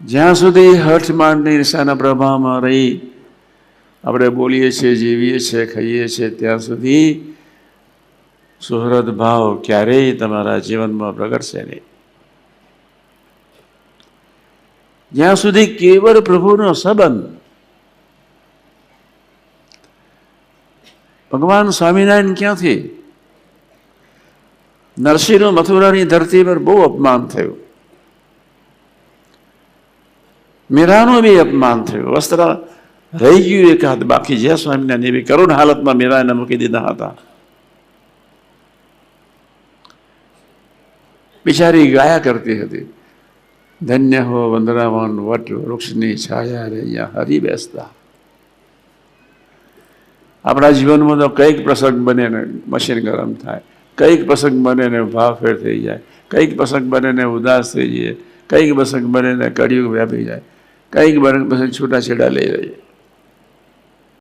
જ્યાં સુધી હઠ માંડની ઈર્ષાના પ્રભાવમાં રહી આપણે બોલીએ છીએ, જીવીએ છીએ, ખાઈએ છીએ, ત્યાં સુધી સુહૃદ ભાવ ક્યારેય તમારા જીવનમાં પ્રગટશે નહીં. જ્યાં સુધી કેવળ પ્રભુનો સંબંધ. ભગવાન સ્વામિનારાયણ ક્યાંથી? નરસિંહનું મથુરાની ધરતી પર બહુ અપમાન થયું. મીરાનું બી અપમાન થયું. વસ્ત્ર રહી ગયું એક હાથ, બાકી જે સ્વામિનારાયણ એવી કરુણ હાલતમાં મીરાને મૂકી દીધા હતા. બિચારી ગાયા કરતી હતી, ધન્ય હો વંદનાવન વટ વૃક્ષની છાયા રે અહીંયા હરી બેસતા. આપણા જીવનમાં તો કંઈક પ્રસંગ બને ને મશીન ગરમ થાય, કંઈક પ્રસંગ બને ને ભાવ ફેર થઈ જાય, કંઈક પ્રસંગ બને ને ઉદાસ થઈ જાય, કંઈક પ્રસંગ બને ને કળિયુગ વ્યાપી જાય, કંઈક બને પછી છૂટાછેડા લઈ રહીએ.